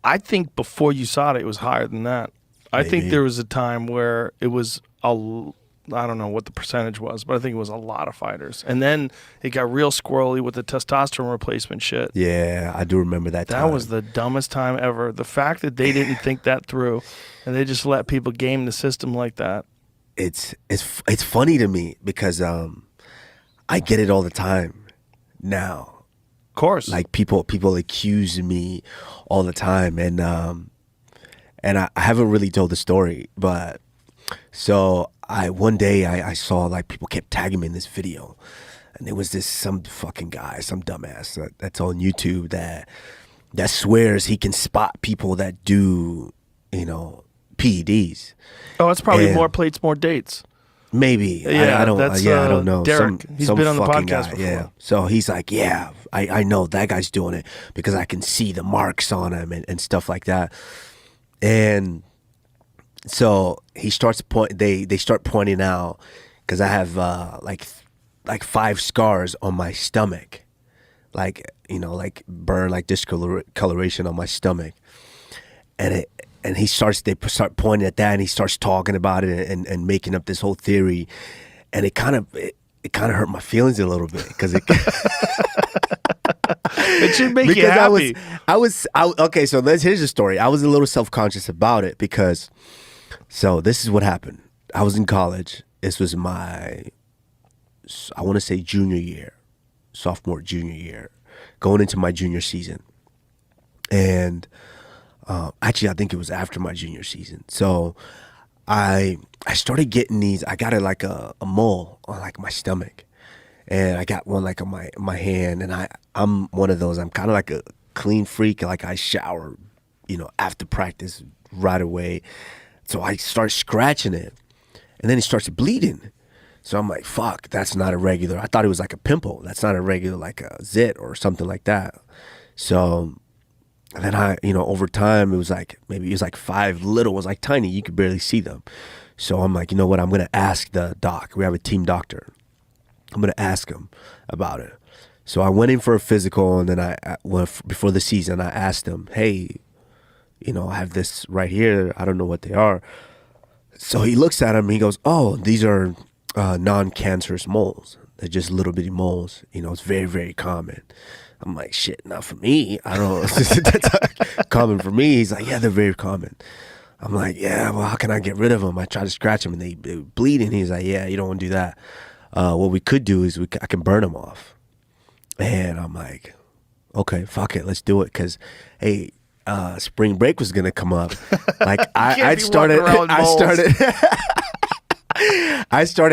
I think before you saw it was higher than that. I think Maybe. there was a time where it was I don't know what the percentage was, but I think it was a lot of fighters. And then it got real squirrely with the testosterone replacement shit. Yeah, I do remember that time. That was the dumbest time ever. The fact that they didn't think that through and they just let people game the system like that. It's funny to me because I get it all the time now. Of course. Like people accuse me all the time, and I haven't really told the story, but so one day I saw like people kept tagging me in this video, and there was some fucking guy, some dumbass that's on YouTube that swears he can spot people that do, PEDs. Oh, it's probably And more plates, more dates. Maybe. Yeah, I don't. that's, I don't know. Derek. He's been on the fucking podcast guy, before. Yeah. So he's like, yeah, I know that guy's doing it because I can see the marks on him and stuff like that. And so he starts they start pointing out because I have like 5 scars on my stomach, like burn, like discoloration on my stomach, and they start pointing at that, and he starts talking about it and making up this whole theory, and it kind of hurt my feelings a little bit because it It should make you happy. Okay, so here's the story. I was a little self-conscious about it because, so this is what happened. I was in college. This was my, I want to say sophomore, junior year, going into my junior season. And actually, I think it was after my junior season. So I started getting these, I got like a mole on like my stomach. And I got one like on my hand, and I'm one of those. I'm kind of like a clean freak. Like I shower, after practice right away. So I start scratching it, and then it starts bleeding. So I'm like, fuck, that's not a regular. I thought it was like a pimple. That's not a regular like a zit or something like that. So and then over time, it was like 5 little ones, like tiny. You could barely see them. So I'm like, you know what? I'm gonna ask the doc. We have a team doctor. I'm going to ask him about it. So I went in for a physical, and then before the season, I asked him, hey, I have this right here. I don't know what they are. So he looks at him, and he goes, oh, these are non-cancerous moles. They're just little bitty moles. It's very, very common. I'm like, shit, not for me. I don't that's common for me. He's like, yeah, they're very common. I'm like, yeah, well, how can I get rid of them? I try to scratch them, and they bleed. And he's like, yeah, you don't want to do that. What we could do is I can burn them off. And I'm like, okay, fuck it, let's do it. Cause hey, spring break was gonna come up. Like I started,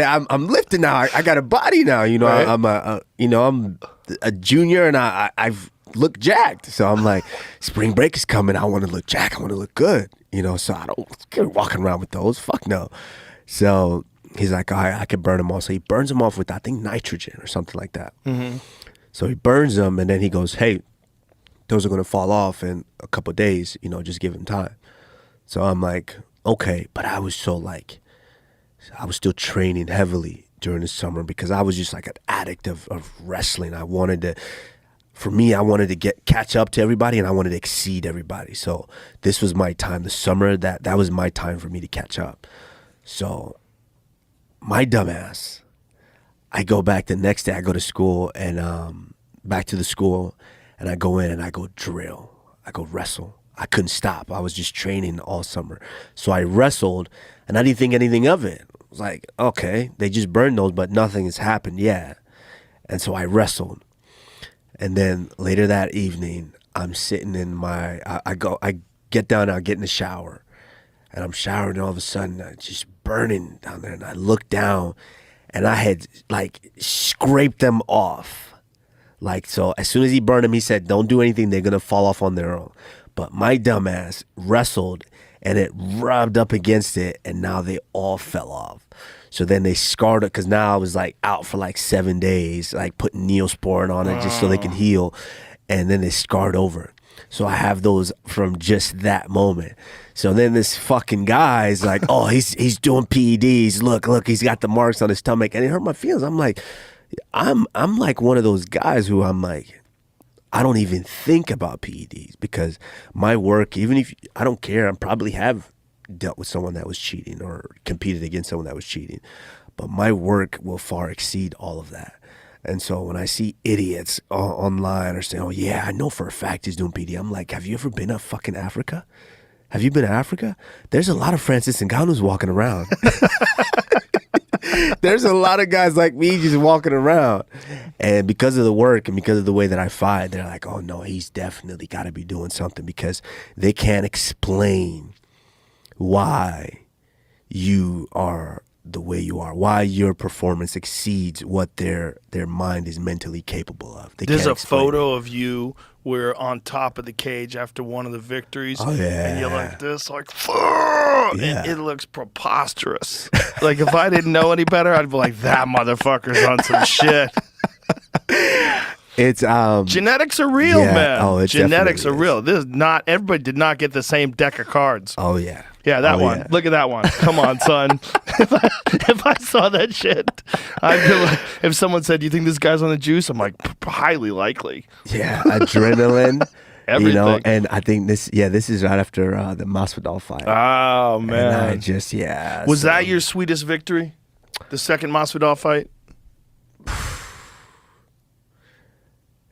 I'm lifting now. I got a body now, right? I'm a junior, and I've looked jacked. So I'm like, spring break is coming. I want to look jacked. I want to look good, so I don't get walking around with those. Fuck no. So he's like, all right, I can burn them off. So he burns them off with, I think, nitrogen or something like that. Mm-hmm. So he burns them, and then he goes, hey, those are going to fall off in a couple of days, just give him time. So I'm like, okay. But I was still training heavily during the summer because I was just like an addict of wrestling. I wanted to catch up to everybody, and I wanted to exceed everybody. So this was my time. The summer, that was my time for me to catch up. So my dumbass, I go back the next day. I go to school, and back to the school, and I go in and I go drill. I go wrestle. I couldn't stop. I was just training all summer. So I wrestled, and I didn't think anything of it. I was like, okay, they just burned those, but nothing has happened yet. And so I wrestled. And then later that evening, I'm sitting in I get down, I get in the shower, and I'm showering, and all of a sudden, I just burning down there, and I look down, and I had like scraped them off. Like, so as soon as he burned them, he said, don't do anything, they're gonna fall off on their own. But my dumbass wrestled, and it rubbed up against it, and now they all fell off. So then they scarred it, because now I was like out for like 7 days, like putting Neosporin on it just so they can heal, and then they scarred over. So I have those from just that moment. So then this fucking guy is like, oh, he's doing PEDs. Look, he's got the marks on his stomach, and it hurt my feelings. I'm like, I'm like one of those guys who I'm like, I don't even think about PEDs because my work, even if I don't care, I probably have dealt with someone that was cheating or competed against someone that was cheating, but my work will far exceed all of that. And so when I see idiots online or saying, oh yeah, I know for a fact he's doing PD, I'm like, have you ever been to fucking Africa? Have you been to Africa? There's a lot of Francis Ngannou's walking around. There's a lot of guys like me just walking around. And because of the work and because of the way that I fight, they're like, oh no, he's definitely got to be doing something, because they can't explain why you are the way you are, why your performance exceeds what their mind is mentally capable of. There's a photo of you where on top of the cage after one of the victories, and you're like this, like, and it looks preposterous. Like if I didn't know any better, I'd be like, that motherfucker's on some shit. It's genetics are real, man. Oh, it genetics are real. This is not, everybody did not get the same deck of cards. Oh yeah. Yeah, that one. Yeah. Look at that one. Come on, son. If I saw that shit, I'd be like, if someone said, do you think this guy's on the juice? I'm like, highly likely. Yeah, adrenaline. Everything. You know, and I think this is right after the Masvidal fight. Oh, man. And I just, Was that your sweetest victory? The second Masvidal fight?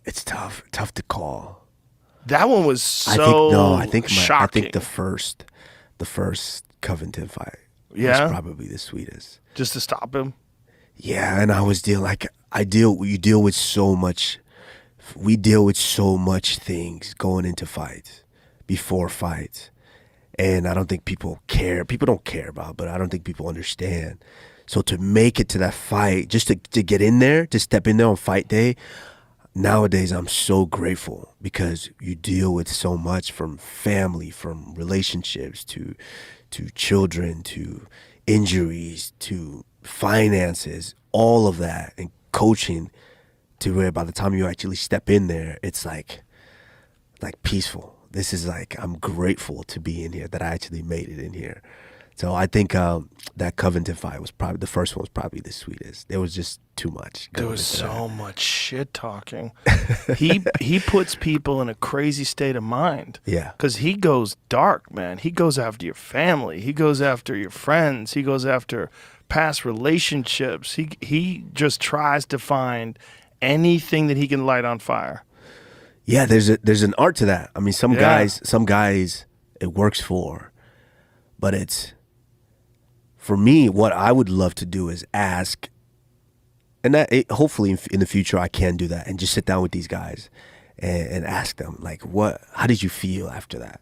It's tough to call. That one was shocking. I think the first Covington fight was probably the sweetest. Just to stop him? Yeah, and I was we deal with so much things going into fights, before fights. And I don't think people care. People don't care about, but I don't think people understand. So to make it to that fight, just to get in there, to step in there on fight day, nowadays I'm so grateful, because you deal with so much, from family, from relationships to children, to injuries, to finances, all of that, and coaching, to where by the time you actually step in there, it's like peaceful. This is like, I'm grateful to be in here, that I actually made it in here. So I think that Covington fight was probably, the first one was probably the sweetest. There was just too much. There was so much shit talking. He puts people in a crazy state of mind. Yeah. Because he goes dark, man. He goes after your family. He goes after your friends. He goes after past relationships. He just tries to find anything that he can light on fire. Yeah, there's an art to that. I mean, some guys it works for, but it's, for me, what I would love to do is ask, and hopefully in the future I can do that, and just sit down with these guys and ask them, like, how did you feel after that?